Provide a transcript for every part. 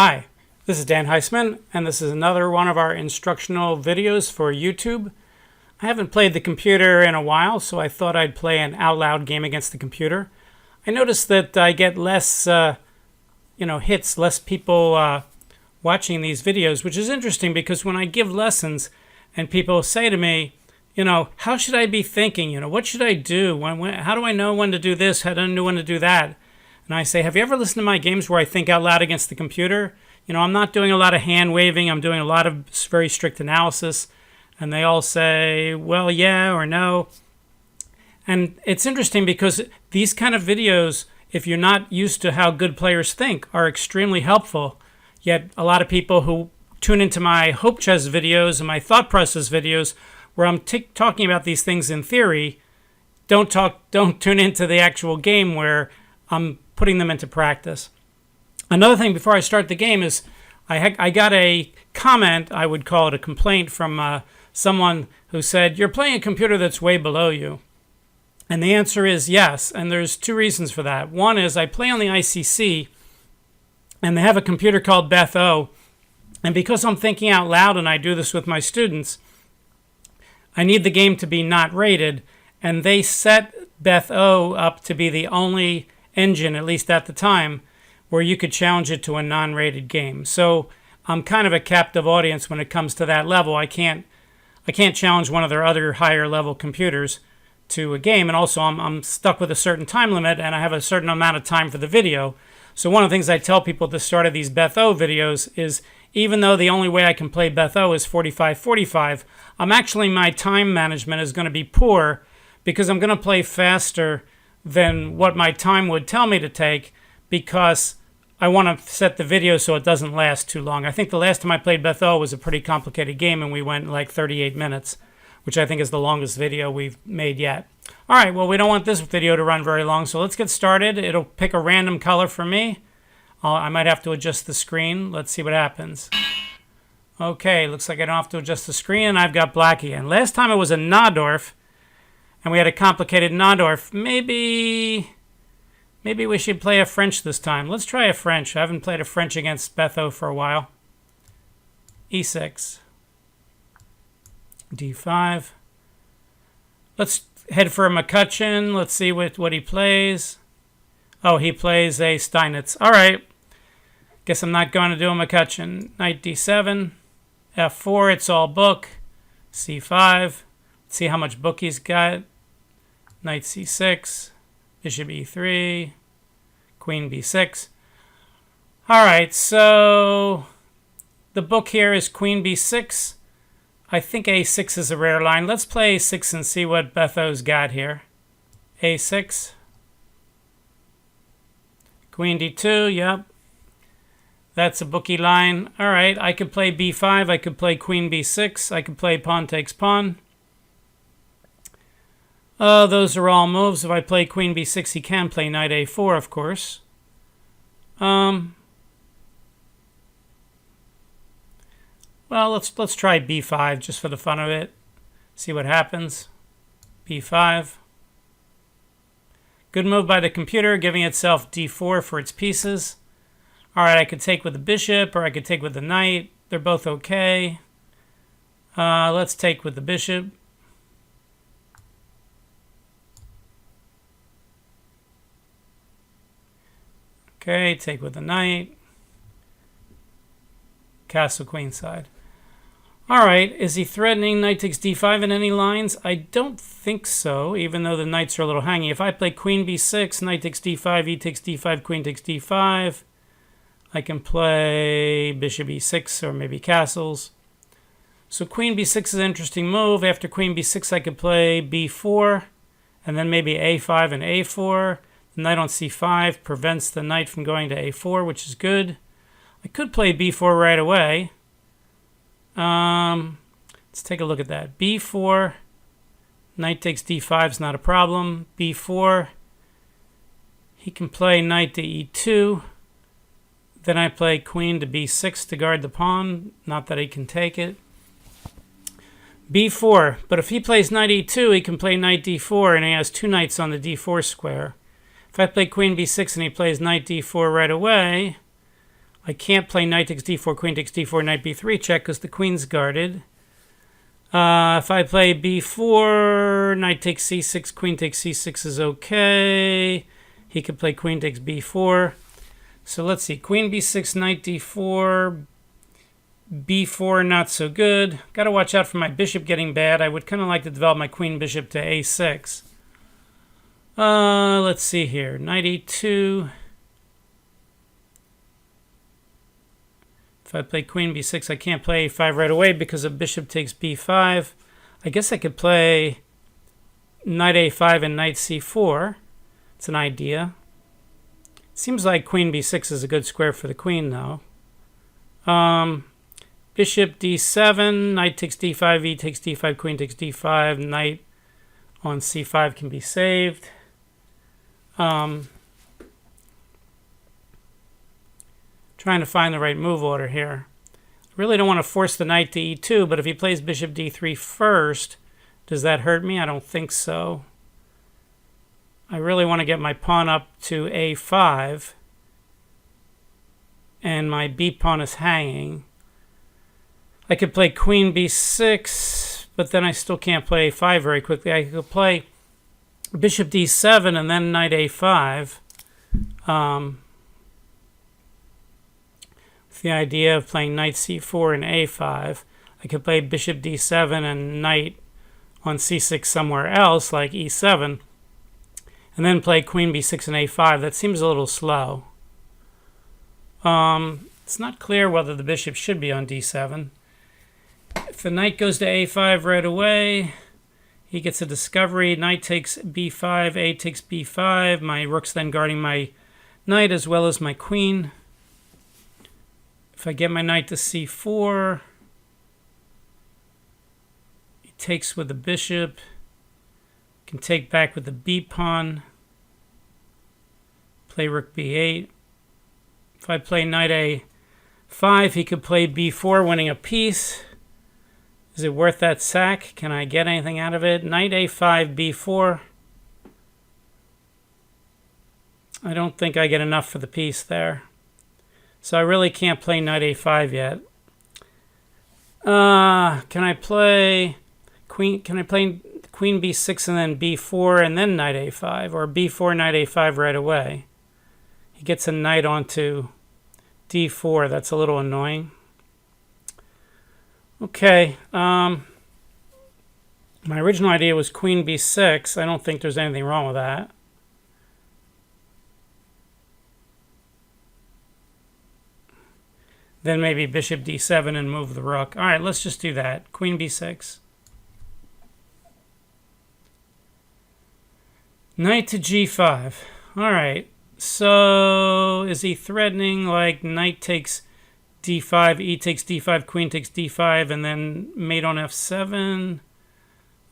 Hi, this is Dan Heisman, and this is another one of our instructional videos for YouTube. I haven't played the computer in a while, so I thought I'd play an out loud game against the computer. I noticed that I get less, hits, less people watching these videos, which is interesting because when I give lessons and people say to me, how should I be thinking? What should I do? How do I know when to do this? How do I know when to do that? And I say, have you ever listened to my games where I think out loud against the computer? I'm not doing a lot of hand waving. I'm doing a lot of very strict analysis. And they all say, well, yeah or no. And it's interesting because these kind of videos, if you're not used to how good players think, are extremely helpful. Yet a lot of people who tune into my Hope Chess videos and my Thought Process videos, where I'm talking about these things in theory, don't tune into the actual game where I'm putting them into practice. Another thing before I start the game is I got a comment, I would call it a complaint, from someone who said, you're playing a computer that's way below you. And the answer is yes, and there's two reasons for that. One is I play on the ICC, and they have a computer called Beth O, and because I'm thinking out loud, and I do this with my students, I need the game to be not rated, and they set Beth O up to be the only engine, at least at the time, where you could challenge it to a non-rated game. So I'm kind of a captive audience when it comes to that level. I can't challenge one of their other higher level computers to a game, and also I'm stuck with a certain time limit, and I have a certain amount of time for the video. So one of the things I tell people at the start of these Beth O videos is, even though the only way I can play Beth O is 45-45, my time management is going to be poor because I'm going to play faster than what my time would tell me to take, because I want to set the video so it doesn't last too long. I think the last time I played Beth O was a pretty complicated game, and we went like 38 minutes, which I think is the longest video we've made yet. All right, well, we don't want this video to run very long, so let's get started. It'll pick a random color for me. I might have to adjust the screen. Let's see what happens. Okay, looks like I don't have to adjust the screen, and I've got black again. Last time it was a Nahdorf, and we had a complicated Nahdorf. Maybe we should play a French this time. Let's try a French. I haven't played a French against Beth O for a while. E6. D5. Let's head for a McCutcheon. Let's see what he plays. Oh, he plays a Steinitz. All right. Guess I'm not going to do a McCutcheon. Knight D7. F4, it's all book. C5. Let's see how much book he's got. Knight C6. Bishop E3. Queen B6. All right, so the book here is Queen B6. I think A6 is a rare line. Let's play A6 and see what Beth O's got here. A6. Queen D2, yep. That's a bookie line. All right, I could play B5. I could play Queen B6. I could play pawn takes pawn. Those are all moves. If I play Queen B6, he can play Knight A4, of course. Well, let's try B5 just for the fun of it. See what happens. B5. Good move by the computer, giving itself D4 for its pieces. All right, I could take with the bishop, or I could take with the knight. They're both okay. Let's take with the bishop. Okay, take with the knight. Castle queenside. All right, is he threatening knight takes d5 in any lines? I don't think so, even though the knights are a little hangy. If I play queen b6, knight takes d5, e takes d5, queen takes d5, I can play bishop e6 or maybe castles. So queen b6 is an interesting move. After queen b6, I could play b4, and then maybe a5 and a4. The knight on c5 prevents the knight from going to a4, which is good. I could play b4 right away. Let's take a look at that. b4, knight takes d5 is not a problem. b4, he can play knight to e2. Then I play queen to b6 to guard the pawn. Not that he can take it. b4, but if he plays knight e2, he can play knight d4, and he has two knights on the d4 square. If I play queen b6 and he plays knight d4 right away, I can't play knight takes d4, queen takes d4, knight b3 check because the queen's guarded. If I play b4, knight takes c6, queen takes c6 is okay. He could play queen takes b4. So let's see. Queen b6, knight d4, b4 not so good. Got to watch out for my bishop getting bad. I would kind of like to develop my queen bishop to a6. Let's see here. Knight e2. If I play queen b6, I can't play a5 right away because of bishop takes b5. I guess I could play knight a5 and knight c4. It's an idea. Seems like queen b6 is a good square for the queen, though. Bishop d7, knight takes d5, e takes d5, queen takes d5. Knight on c5 can be saved. Trying to find the right move order here. Really don't want to force the knight to e2, but if he plays bishop d3 first, does that hurt me? I don't think so. I really want to get my pawn up to a5, and my b pawn is hanging. I could play queen b6, but then I still can't play a5 very quickly. I could play bishop d7 and then knight a5. The idea of playing knight c4 and a5. I could play bishop d7 and knight on c6 somewhere else, like e7, and then play queen b6 and a5. That seems a little slow. It's not clear whether the bishop should be on d7. If the knight goes to a5 right away, he gets a discovery. Knight takes b5, a takes b5. My rook's then guarding my knight as well as my queen. If I get my knight to c4, he takes with the bishop, can take back with the b pawn, play rook b8. If I play knight a5, he could play b4, winning a piece. Is it worth that sack? Can I get anything out of it? Knight a5, b4. I don't think I get enough for the piece there. So I really can't play knight a5 yet. Can I play queen? Can I play queen b6 and then b4 and then knight a5, or b4 knight a5 right away? He gets a knight onto d4. That's a little annoying. Okay. My original idea was queen b6. I don't think there's anything wrong with that. Then maybe bishop d7 and move the rook. All right, let's just do that. Queen b6. Knight to g5. All right. So is he threatening like knight takes d5, e takes d5, queen takes d5, and then mate on f7?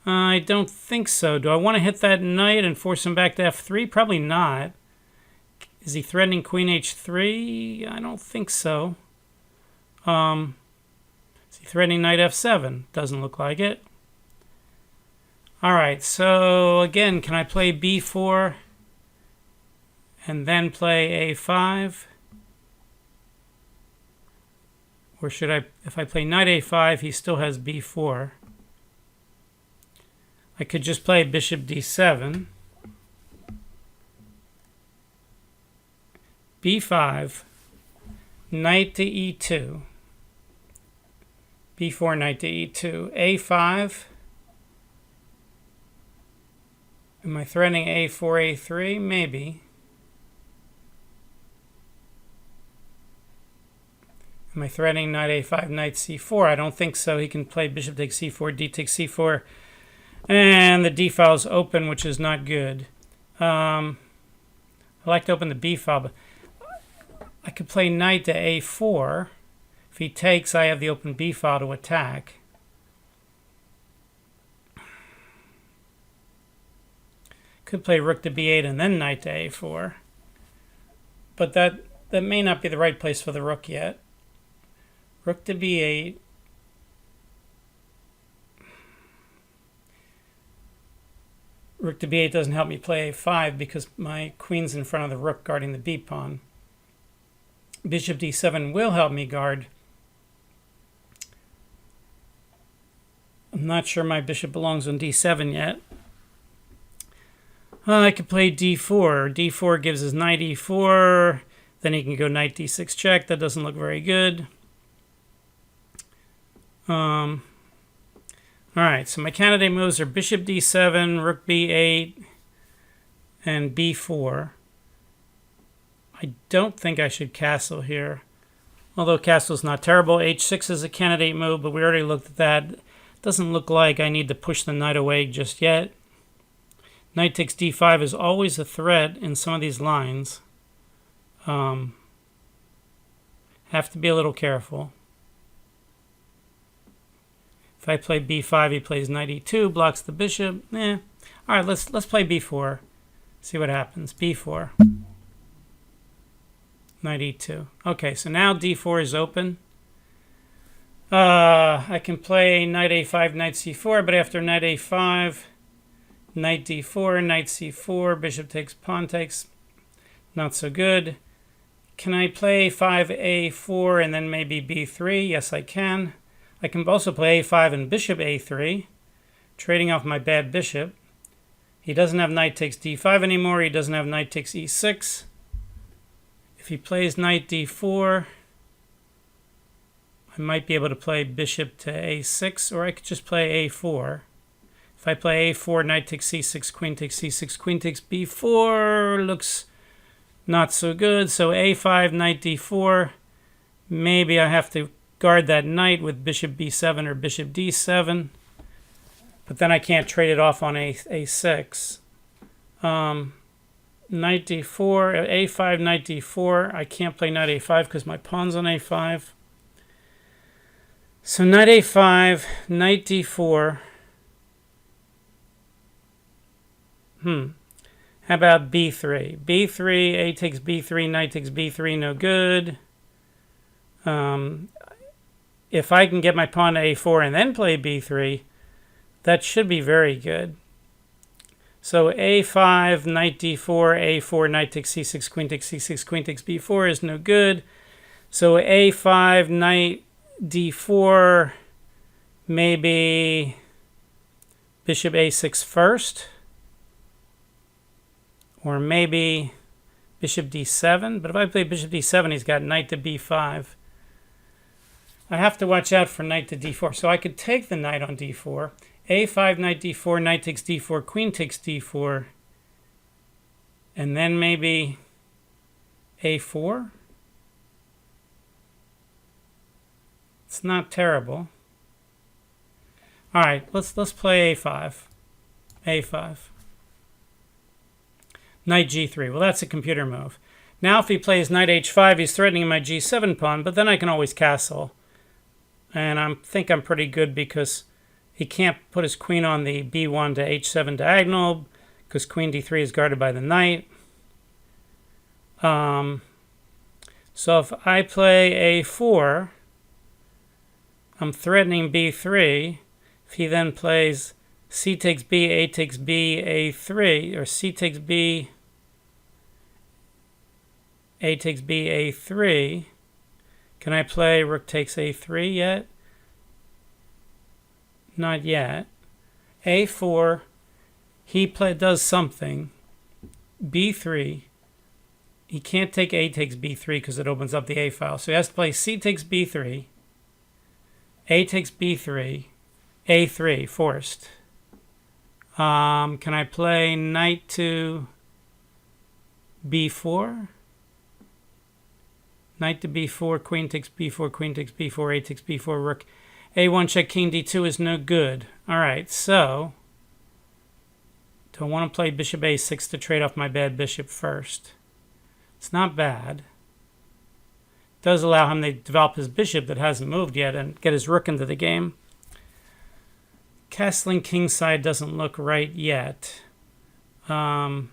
I don't think so. Do I want to hit that knight and force him back to f3? Probably not. Is he threatening queen h3? I don't think so. Is he threatening knight f7? Doesn't look like it. All right, so again, can I play b4 and then play a5? Or should I, if I play knight a5, he still has b4. I could just play bishop d7, b5, knight to e2, b4, knight to e2, a5. Am I threatening a4, a3? Maybe. Am I threatening knight a5, knight c4? I don't think so. He can play bishop takes c4, d takes c4. And the d file is open, which is not good. I like to open the b file, but I could play knight to a4. If he takes, I have the open b file to attack. Could play rook to b8 and then knight to a4. But that may not be the right place for the rook yet. Rook to b8. Rook to b8 doesn't help me play a5 because my queen's in front of the rook guarding the b pawn. Bishop d7 will help me guard. I'm not sure my bishop belongs on d7 yet. I could play d4. d4 gives us knight e4. Then he can go knight d6 check. That doesn't look very good. All right, so my candidate moves are bishop d7, rook b8, and b4. I don't think I should castle here, although castle's not terrible. h6 is a candidate move, but we already looked at that. Doesn't look like I need to push the knight away just yet. Knight takes d5 is always a threat in some of these lines. Have to be a little careful. If I play b5, he plays knight e2, blocks the bishop. All right, let's play b4. See what happens. b4. Knight e2. Okay, so now d4 is open. I can play knight a5, knight c4, but after knight a5, knight d4, knight c4, bishop takes, pawn takes. Not so good. Can I play 5 a4 and then maybe b3? Yes, I can. I can also play a5 and bishop a3, trading off my bad bishop. He doesn't have knight takes d5 anymore. He doesn't have knight takes e6. If he plays knight d4, I might be able to play bishop to a6, or I could just play a4. If I play a4, knight takes c6, queen takes c6, queen takes b4, looks not so good. So a5, knight d4. Maybe I have to guard that knight with bishop b7 or bishop d7. But then I can't trade it off on a6. Knight d4, a5, knight d4. I can't play knight a5 because my pawn's on a5. So knight a5, knight d4. How about b3? b3, a takes b3, knight takes b3, no good. If I can get my pawn to a4 and then play b3, that should be very good. So a5, knight d4, a4, knight takes c6, queen takes c6, queen takes b4 is no good. So a5, knight d4, maybe bishop a6 first. Or maybe bishop d7. But if I play bishop d7, he's got knight to b5. I have to watch out for knight to d4. So I could take the knight on d4. a5, knight d4, knight takes d4, queen takes d4. And then maybe a4. It's not terrible. All right, let's play a5. a5. Knight g3. Well, that's a computer move. Now if he plays knight h5, he's threatening my g7 pawn, but then I can always castle. And I think I'm pretty good because he can't put his queen on the b1 to h7 diagonal because queen d3 is guarded by the knight. So if I play a4, I'm threatening b3. If he then plays c takes b, a takes b, a3, or c takes b, a takes b, a3. Can I play rook takes a3 yet? Not yet. a4, he does something. b3, he can't take a takes b3 because it opens up the a file. So he has to play c takes b3, a takes b3, a3, forced. Can I play knight to b4? Knight to b4, queen takes b4, queen takes b4, a takes b4, rook. a1 check, king d2 is no good. All right, so do I want to play bishop a6 to trade off my bad bishop first? It's not bad. It does allow him to develop his bishop that hasn't moved yet and get his rook into the game. Castling kingside doesn't look right yet. How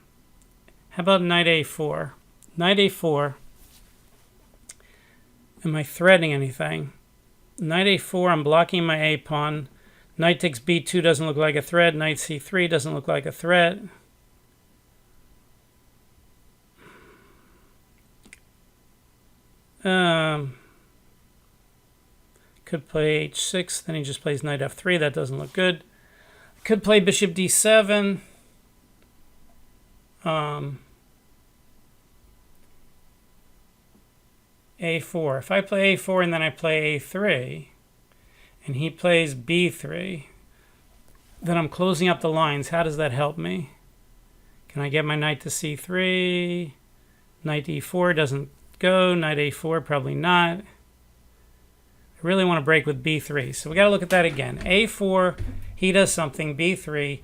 about knight a4? Knight a4. Am I threatening anything? Knight a4, I'm blocking my a pawn. Knight takes b2 doesn't look like a threat. Knight c3 doesn't look like a threat. Could play h6, then he just plays knight f3. That doesn't look good. Could play bishop d7. A4. If I play a4 and then I play a3, and he plays b3, then I'm closing up the lines. How does that help me? Can I get my knight to c3? Knight e4 doesn't go. Knight a4, probably not. I really want to break with b3. So we got to look at that again. a4, he does something, b3.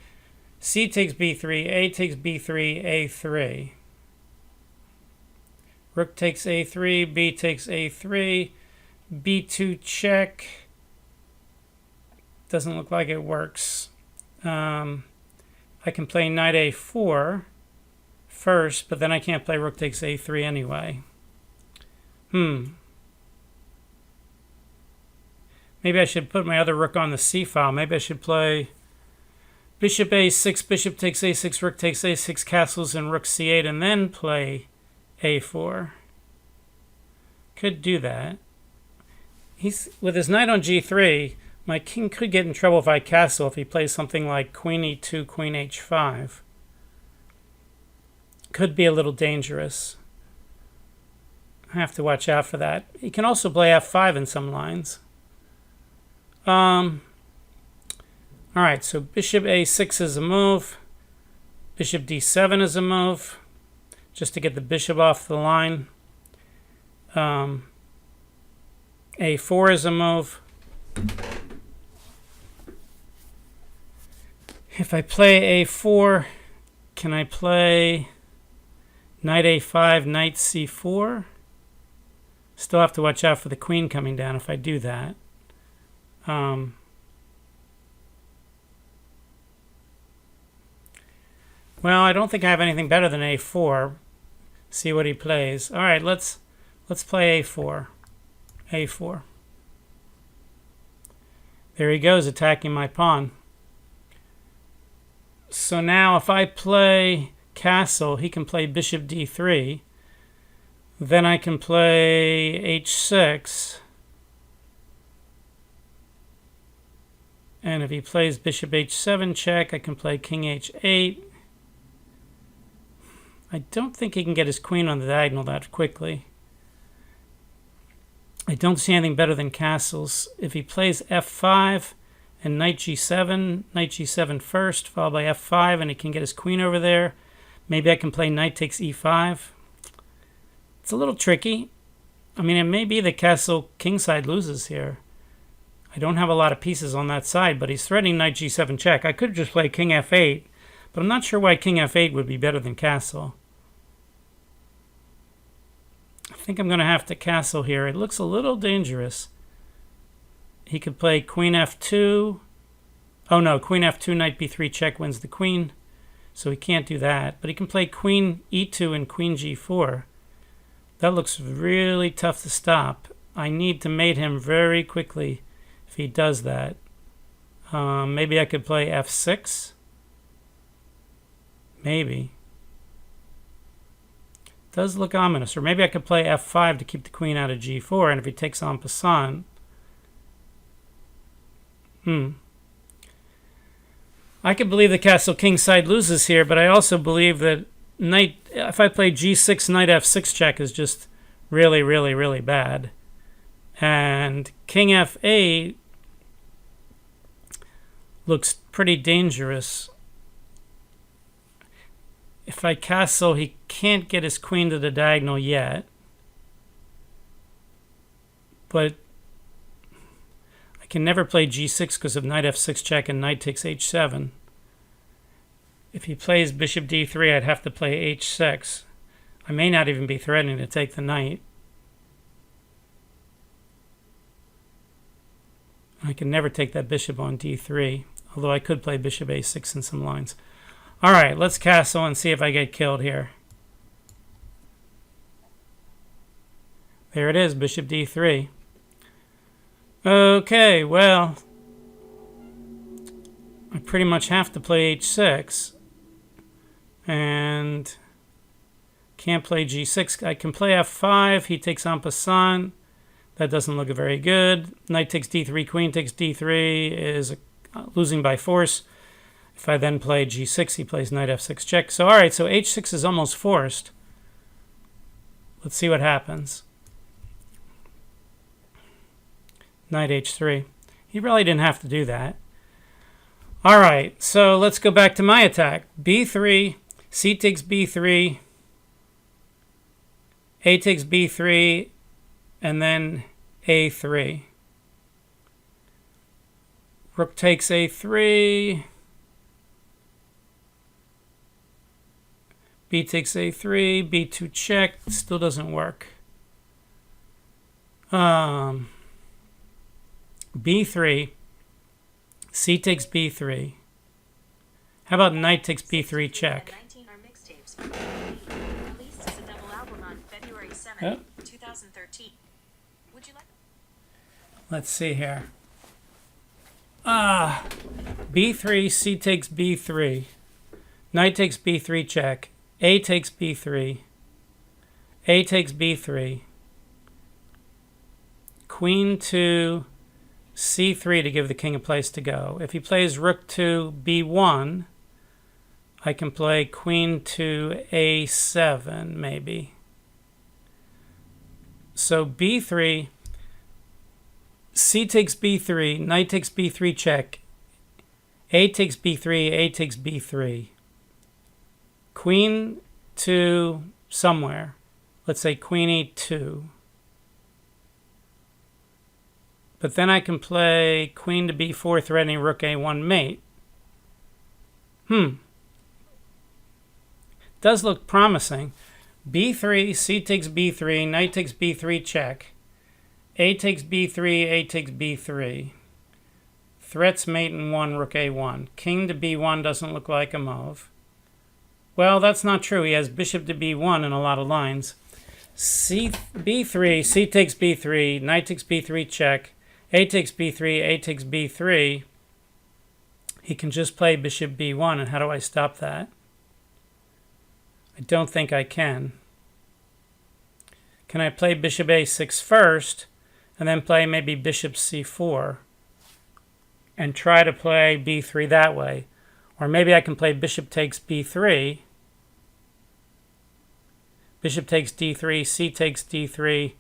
C takes b3, a takes b3, a3. Rook takes a3, b takes a3, b2 check. Doesn't look like it works. I can play knight a4 first, but then I can't play rook takes a3 anyway. Maybe I should put my other rook on the c file. Maybe I should play bishop a6, bishop takes a6, rook takes a6, castles, and rook c8, and then play a4. Could do that. With his knight on g3, my king could get in trouble if I castle if he plays something like queen e2, queen h5. Could be a little dangerous. I have to watch out for that. He can also play f5 in some lines. Alright, so bishop a6 is a move. Bishop d7 is a move, just to get the bishop off the line. A4 is a move. If I play a4, can I play knight a5, knight c4? Still have to watch out for the queen coming down if I do that. Well, I don't think I have anything better than a4. See what he plays. All right, let's play a4. A4. There he goes, attacking my pawn. So now if I play castle, he can play bishop d3. Then I can play h6. And if he plays bishop h7 check, I can play king h8. I don't think he can get his queen on the diagonal that quickly. I don't see anything better than castles. If he plays f5 and knight g7 first, followed by f5, and he can get his queen over there, maybe I can play knight takes e5. It's a little tricky. I mean, it may be that castle kingside loses here. I don't have a lot of pieces on that side, but he's threatening knight g7 check. I could just play king f8, but I'm not sure why king f8 would be better than castle. I think I'm going to have to castle here. It looks a little dangerous. He could play queen f2. Oh no, queen f2, knight b3 check wins the queen. So he can't do that. But he can play queen e2 and queen g4. That looks really tough to stop. I need to mate him very quickly if he does that. Maybe I could play f6. Maybe. Does look ominous. Or maybe I could play f5 to keep the queen out of g4, and if he takes en passant. I could believe the castle kingside loses here, but I also believe that knight, if I play g6, knight f6 check is just really, really, really bad. And king f8 looks pretty dangerous. If I castle, he can't get his queen to the diagonal yet. But I can never play g6 because of knight f6 check and knight takes h7. If he plays bishop d3, I'd have to play h6. I may not even be threatening to take the knight. I can never take that bishop on d3, although I could play bishop a6 in some lines. All right, let's castle and see if I get killed here. There it is, bishop d3. Okay, well, I pretty much have to play h6. And Can't play g6. I can play f5. He takes en passant. That doesn't look very good. Knight takes d3, queen takes d3 is losing by force. If I then play g6, he plays knight f6 check. So, all right, so h6 is almost forced. Let's see what happens. Knight h3. He really didn't have to do that. All right, so let's go back to my attack. b3, c takes b3, a takes b3, and then a3. Rook takes a3. B takes a3, b2 check, still doesn't work. b3, c takes b3. How about knight takes b3 check? Yep. 2013. Would you like? Let's see here. b3, c takes b3. Knight takes b3 check. A takes b3. A takes b3. Queen to c3 to give the king a place to go. If he plays rook to b1, I can play queen to a7 maybe. So b3, c takes b3, knight takes b3 check, a takes b3, a takes b3. Queen to somewhere. Let's say queen e2. But then I can play queen to b4, threatening rook a1 mate. Does look promising. b3, c takes b3, knight takes b3 check. A takes b3, a takes b3. Threats mate in 1, rook a1. King to b1 doesn't look like a move. Well, that's not true. He has bishop to b1 in a lot of lines. b3, c takes b3, knight takes b3 check. A takes b3, a takes b3. He can just play bishop b1, and how do I stop that? I don't think I can. Can I play bishop a6 first, and then play maybe bishop c4, and try to play b3 that way? Or maybe I can play bishop takes b3, bishop takes d3, c takes d3,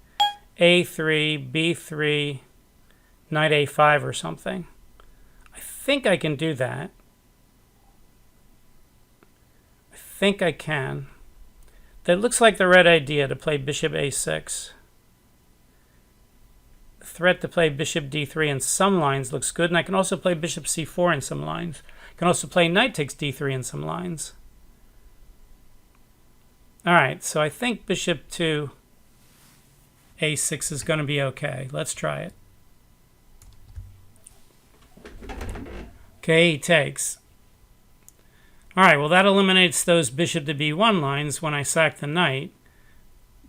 a3, b3, knight a5 or something. I think I can do that. I think I can. That looks like the right idea, to play bishop a6. The threat to play bishop d3 in some lines looks good, and I can also play bishop c4 in some lines. I can also play knight takes d3 in some lines. All right, so I think bishop to a6 is going to be okay. Let's try it. Okay, he takes. All right, well, that eliminates those bishop to b1 lines when I sack the knight.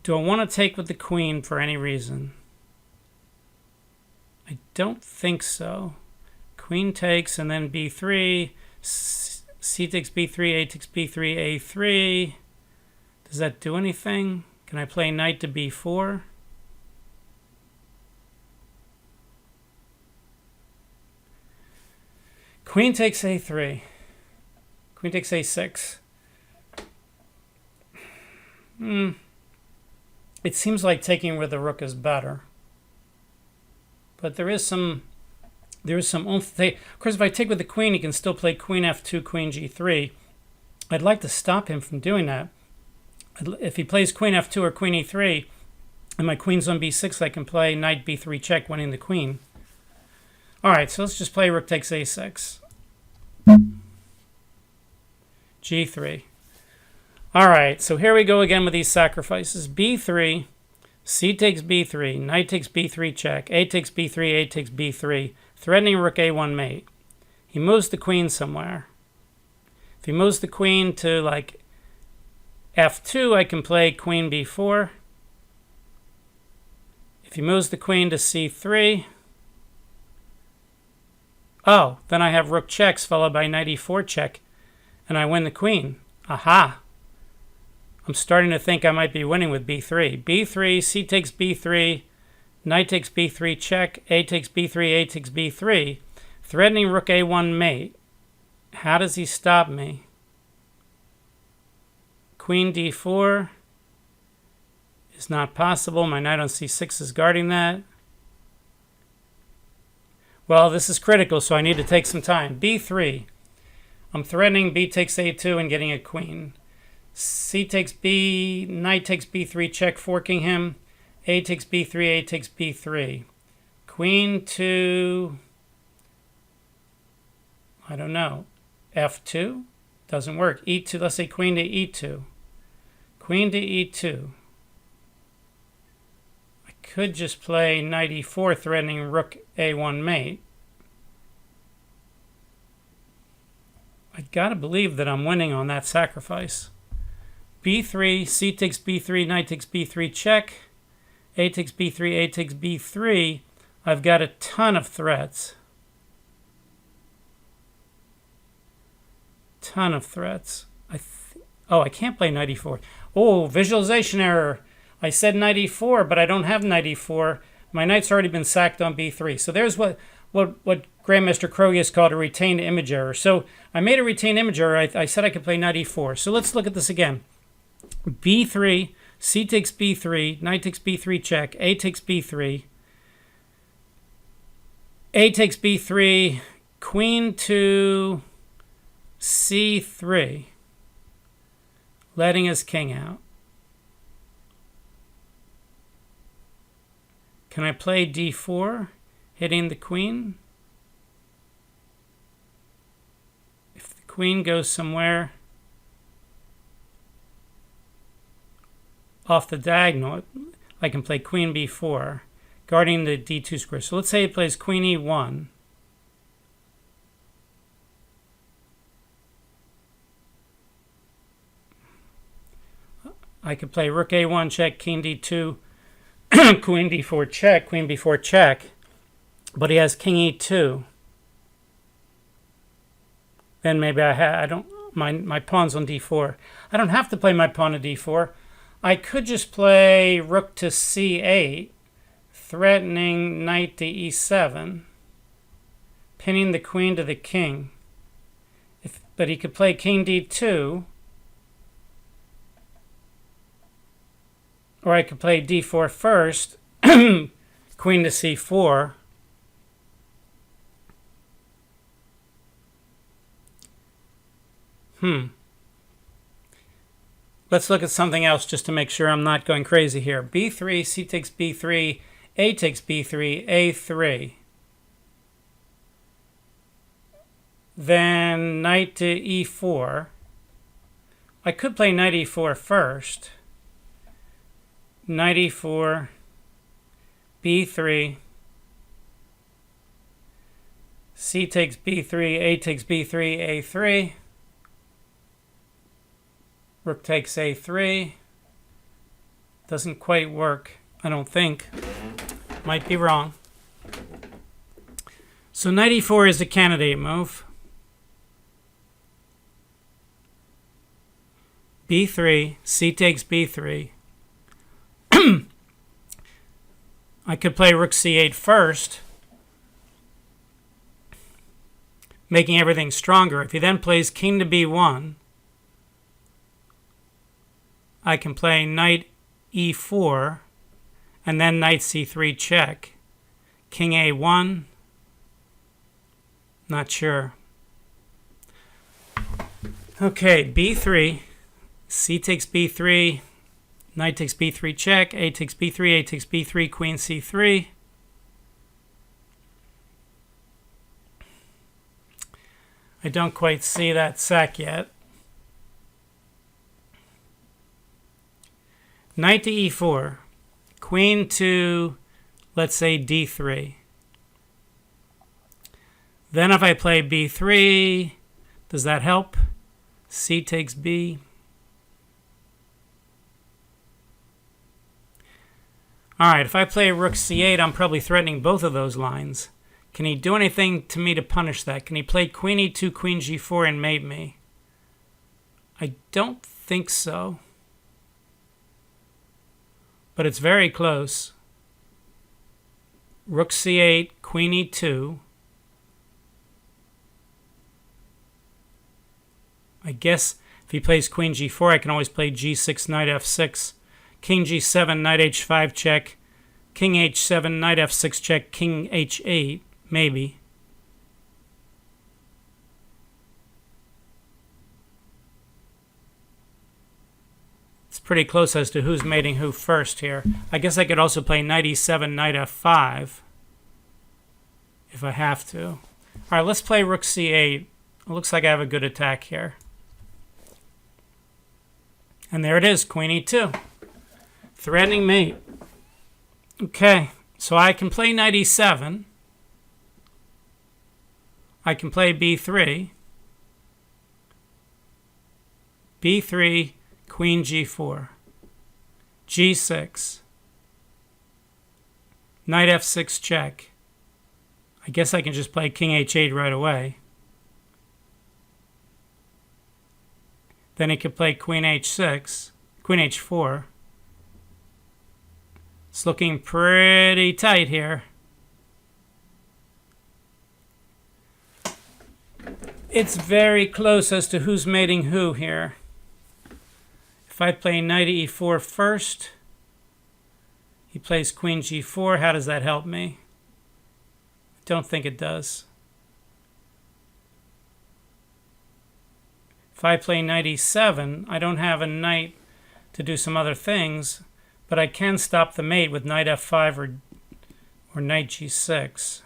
Do I want to take with the queen for any reason? I don't think so. Queen takes, and then b3, c takes b3, a takes b3, a3. Does that do anything? Can I play knight to b4? Queen takes a3. Queen takes a6. It seems like taking with the rook is better. But there is some oomph. Of course, if I take with the queen, he can still play queen f2, queen g3. I'd like to stop him from doing that. If he plays queen f2 or queen e3, and my queen's on b6, I can play knight b3 check, winning the queen. All right, so let's just play rook takes a6. g3. All right, so here we go again with these sacrifices. b3, c takes b3, knight takes b3 check, a takes b3, a takes b3, threatening rook a1 mate. He moves the queen somewhere. If he moves the queen to like f2, I can play queen b4. If he moves the queen to c3, oh, then I have rook checks followed by knight e4 check, and I win the queen. Aha! I'm starting to think I might be winning with b3. b3, c takes b3, knight takes b3, check, a takes b3, a takes b3, threatening rook a1 mate. How does he stop me? Queen d4 is not possible. My knight on c6 is guarding that. Well, this is critical, so I need to take some time. b3. I'm threatening b takes a2 and getting a queen. C takes b, knight takes b3, check, forking him. A takes b3, a takes b3. Queen to, I don't know, f2? Doesn't work. e2, let's say queen to e2. Queen to e2. I could just play knight e4, threatening rook a1 mate. I gotta believe that I'm winning on that sacrifice. b3, c takes b3, knight takes b3, check. A takes b3, a takes b3. I've got a ton of threats. Ton of threats. I can't play knight e4. Oh, visualization error. I said knight e4, but I don't have knight e4. My knight's already been sacked on b3. So there's what Grandmaster Krogius called a retained image error. So I made a retained image error. I said I could play knight e4. So let's look at this again. b3, c takes b3, knight takes b3, check, a takes b3, a takes b3, queen to c3, letting his king out. Can I play d4, hitting the queen? If the queen goes somewhere off the diagonal, I can play queen b4, guarding the d2 square. So let's say he plays queen e1. I could play rook a1 check, king d2, queen d4 check, queen b4 check, but he has king e2. Then maybe my pawn's on d4. I don't have to play my pawn to d4. I could just play rook to c8, threatening knight to e7, pinning the queen to the king. But he could play king d2, or I could play d4 first, queen to c4. Let's look at something else just to make sure I'm not going crazy here. b3, c takes b3, a takes b3, a3. Then knight to e4. I could play knight e4 first. Knight e4, b3, c takes b3, a takes b3, a3. Rook takes a3. Doesn't quite work, I don't think. Might be wrong. So knight e4 is the candidate move. b3, c takes b3. I could play rook c8 first, making everything stronger. If he then plays king to b1, I can play knight e4, and then knight c3 check. King a1, not sure. Okay, b3, c takes b3, knight takes b3 check, a takes b3, a takes b3, queen c3. I don't quite see that sack yet. Knight to e4, queen to, let's say, d3. Then if I play b3, does that help? C takes b. All right, if I play rook c8, I'm probably threatening both of those lines. Can he do anything to me to punish that? Can he play queen e2, queen g4, and mate me? I don't think so. but it's very close. Rook c8, queen e2. I guess if he plays queen g4, I can always play g6, knight f6, king g7, knight h5 check, king h7, knight f6 check, king h8, maybe. It's pretty close as to who's mating who first here. I guess I could also play knight e7, knight f5 if I have to. All right, let's play rook c8. It looks like I have a good attack here. And there it is, queen e2. Threatening mate. Okay, so I can play knight e7. I can play b3. b3, queen g4. g6. Knight f6 check. I guess I can just play king h8 right away. Then he could play queen h6, queen h4. It's looking pretty tight here. It's very close as to who's mating who here. If I play knight e4 first, he plays queen g4. How does that help me? I don't think it does. If I play knight e7, I don't have a knight to do some other things, but I can stop the mate with knight f5 or knight g6.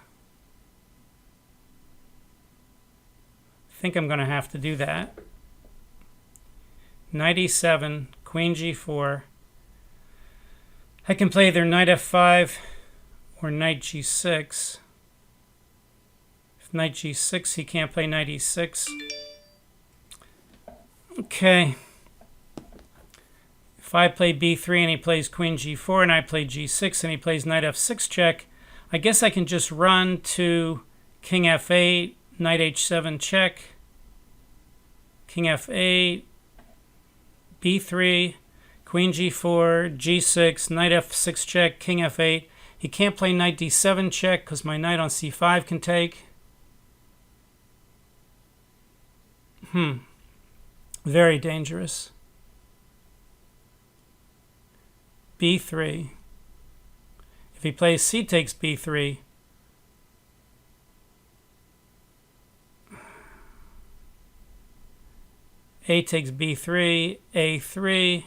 I think I'm going to have to do that. Knight e7, queen g4. I can play either knight f5 or knight g6. If knight g6, he can't play knight e6. Okay. If I play b3 and he plays queen g4 and I play g6 and he plays knight f6 check, I guess I can just run to king f8, knight h7 check, king f8, b3, queen g4, g6, knight f6 check, king f8. He can't play knight d7 check because my knight on c5 can take. Very dangerous. b3. If he plays c takes b3, a takes b3, a3,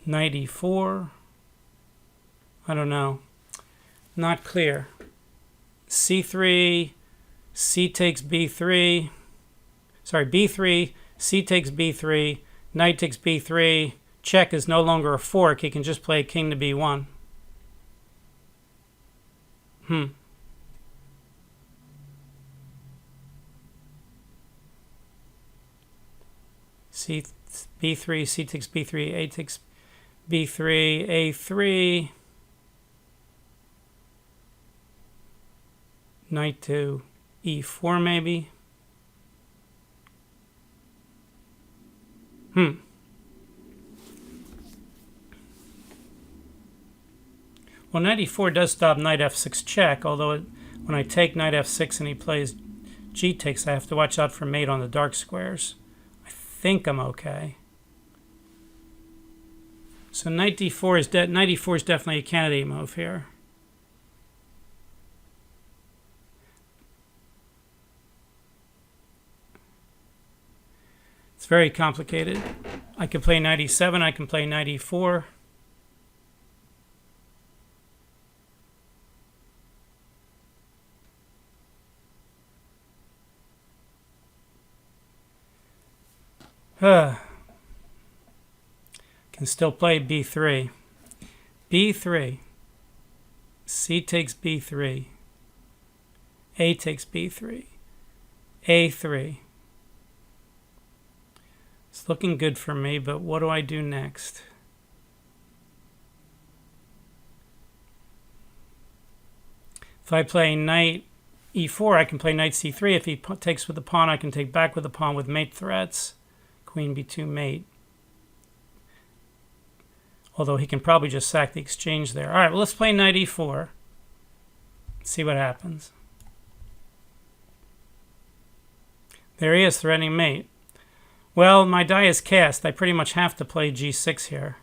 knight e4. I don't know. Not clear. c3, c takes b3. Sorry, b3, c takes b3, knight takes b3. Check is no longer a fork. He can just play king to b1. C, b3, c takes b3, a takes b3, a3. Knight to e4 maybe. Well, knight e4 does stop knight f6 check, although when I take knight f6 and he plays g takes, I have to watch out for mate on the dark squares. I think I'm okay. So knight d4 is knight e4 is definitely a candidate move here. It's very complicated. I can play knight e7, I can play knight e4. Can still play b3. b3. C takes b3. A takes b3. a3. It's looking good for me, but what do I do next? If I play knight e4, I can play knight c3. If he takes with the pawn, I can take back with the pawn with mate threats. Queen b2 mate. Although he can probably just sack the exchange there. All right, well, let's play knight e4. See what happens. There he is, threatening mate. Well, my die is cast. I pretty much have to play g6 here.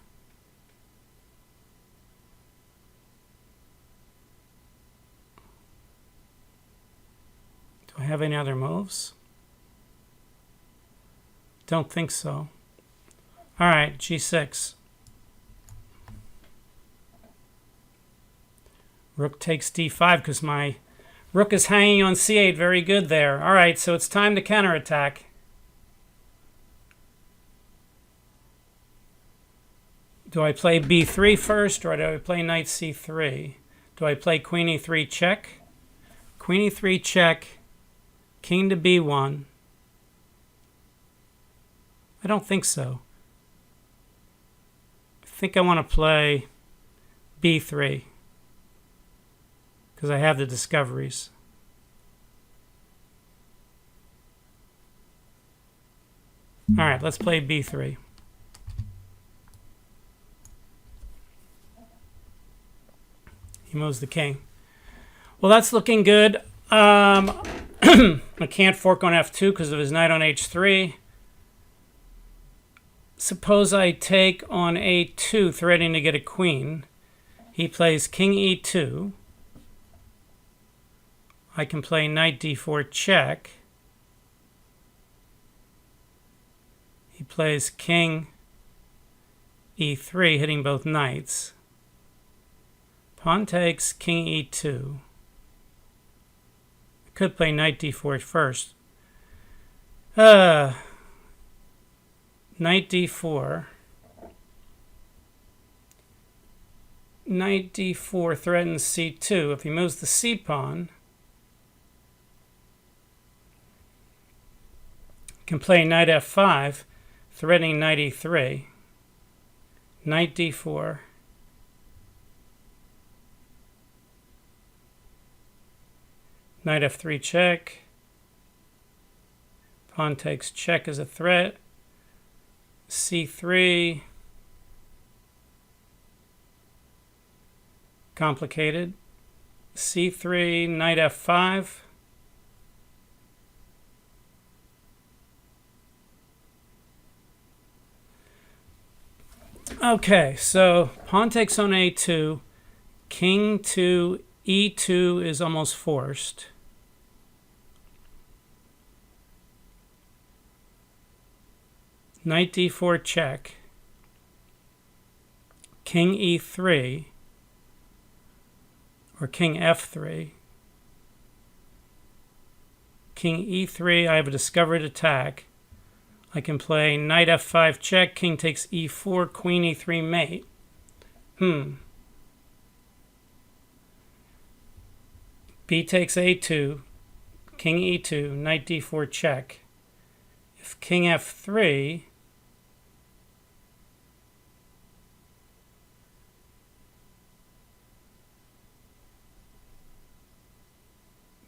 Do I have any other moves? Don't think so. All right, g6. Rook takes d5 because my rook is hanging on c8. Very good there. All right, so it's time to counterattack. Do I play b3 first, or do I play knight c3? Do I play queen e3 check? Queen e3 check, king to b1. I don't think so. I think I want to play b3 because I have the discoveries. All right, let's play b3. He moves the king. Well, that's looking good. I can't fork on f2 because of his knight on h3. Suppose I take on a2, threatening to get a queen. He plays king e2. I can play knight d4 check. He plays king e3, hitting both knights. Pawn takes king e2. I could play knight d4 first. Knight d4. Knight d4 threatens c2. If he moves the c pawn, can play knight f5, threatening knight e3. Knight d4. Knight f3 check. Pawn takes check as a threat. c3. Complicated. c3, knight f5. Okay, so pawn takes on a2. King to e2 is almost forced. Knight d4 check. King e3 or king f3. King e3, I have a discovered attack. I can play knight f5 check, king takes e4, queen e3 mate. B takes a2, king e2, knight d4 check. If king f3,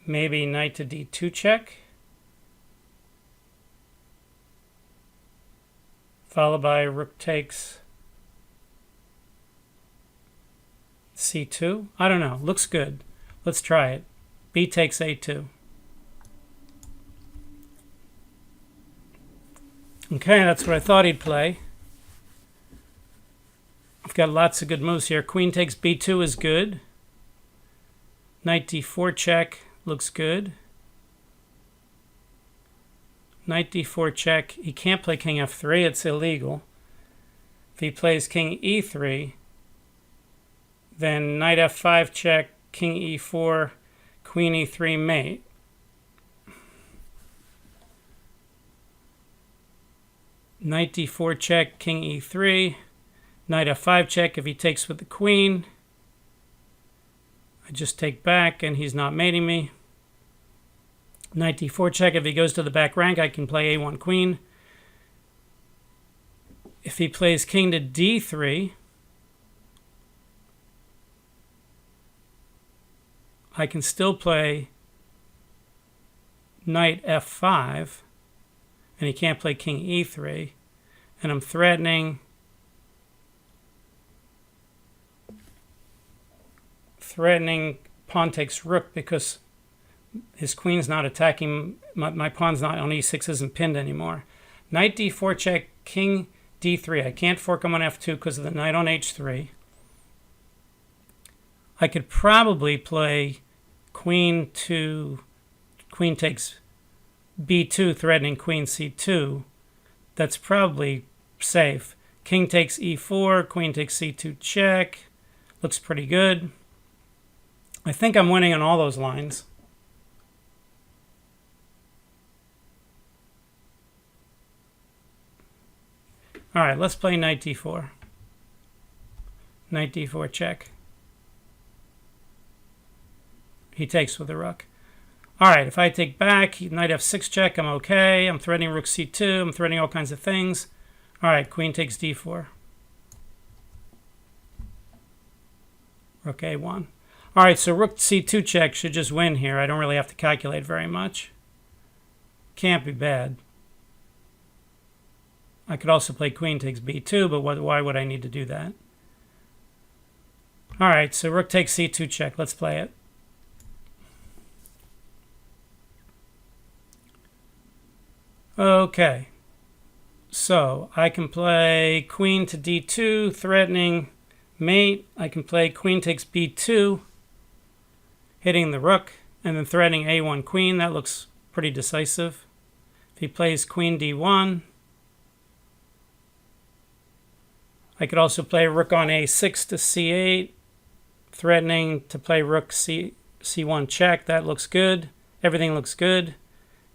maybe knight to d2 check, followed by rook takes c2. I don't know. Looks good. Let's try it. B takes a2. Okay, that's what I thought he'd play. I've got lots of good moves here. Queen takes b2 is good. Knight d4 check looks good. Knight d4 check. He can't play king f3. It's illegal. If he plays king e3, then knight f5 check, king e4, queen e3 mate. Knight d4 check, king e3. Knight f5 check if he takes with the queen. I just take back and he's not mating me. Knight d4 check. If he goes to the back rank, I can play a1 queen. If he plays king to d3, I can still play knight f5, and he can't play king e3, and I'm threatening threatening pawn takes rook because his queen's not attacking. My pawn's not on e6 isn't pinned anymore. Knight d4 check, king d3. I can't fork him on f2 because of the knight on h3. I could probably play queen takes b2, threatening queen c2. That's probably safe. King takes e4, queen takes c2 check. Looks pretty good. I think I'm winning on all those lines. All right, let's play knight d4. Knight d4 check. He takes with the rook. All right, if I take back, knight f6 check, I'm okay. I'm threatening rook c2. I'm threatening all kinds of things. All right, queen takes d4. Rook a1. All right, so rook c2 check should just win here. I don't really have to calculate very much. Can't be bad. I could also play queen takes b2, but why would I need to do that? All right, so rook takes c2 check. Let's play it. Okay, so I can play queen to d2, threatening mate. I can play queen takes b2, hitting the rook, and then threatening a1 queen. That looks pretty decisive. If he plays queen d1, I could also play rook on a6 to c8, threatening to play rook c1 check. That looks good. Everything looks good.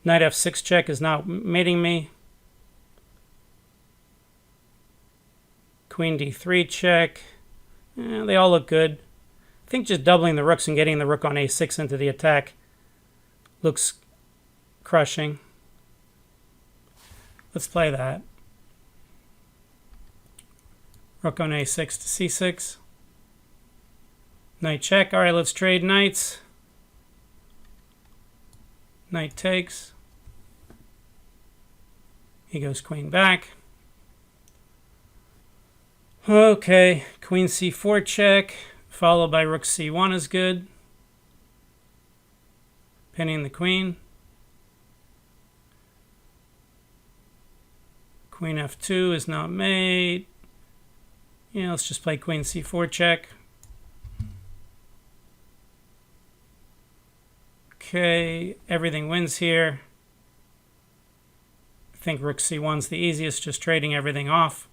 Knight f6 check is not mating me. Queen d3 check. They all look good. I think just doubling the rooks and getting the rook on a6 into the attack looks crushing. Let's play that. Rook on a6 to c6. Knight check. All right, let's trade knights. Knight takes. He goes queen back. Okay, queen c4 check, followed by rook c1 is good. Pinning the queen. Queen f2 is not made. Yeah, let's just play queen c4 check. Okay, everything wins here. I think rook c1's the easiest, just trading everything off.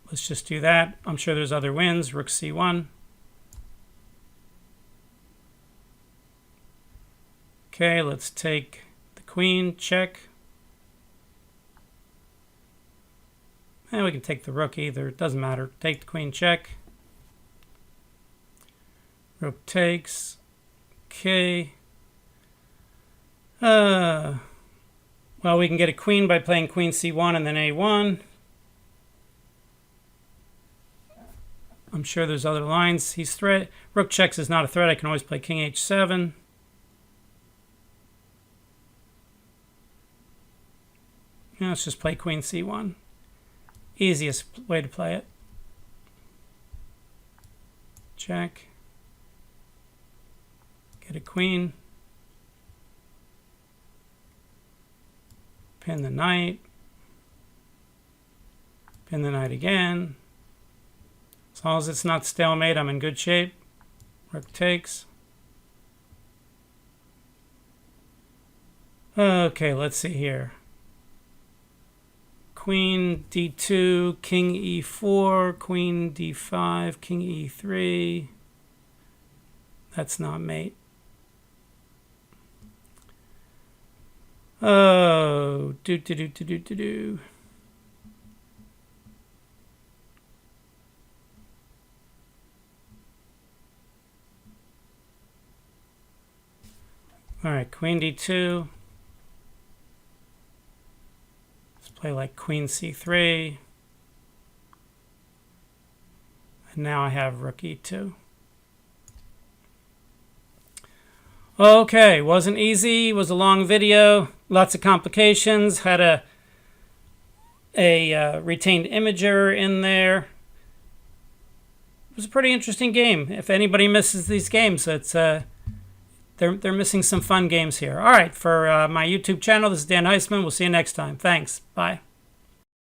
Let's just do that. I'm sure there's other wins. Rook c1. Okay, let's take the queen, check. And we can take the rook either. It doesn't matter. Take the queen, check. Rook takes. Okay. Well, we can get a queen by playing queen c1 and then a1. I'm sure there's other lines. He's threat. Rook checks is not a threat. I can always play king h7. Yeah, let's just play queen c1. Easiest way to play it. Check. Get a queen. Pin the knight. Pin the knight again. As long as it's not stalemate, I'm in good shape. Rook takes. Okay, let's see here. Queen d2, king e4, queen d5, king e3. That's not mate. Oh, do. All right, queen d2. Let's play like queen c3. And now I have rook e2. Okay, wasn't easy. Was a long video. Lots of complications. Had a retained imager in there. was a pretty interesting game. If anybody misses these games, it's they're missing some fun games here. All right, for my YouTube channel, this is Dan Heisman. We'll see you next time. Thanks. Bye.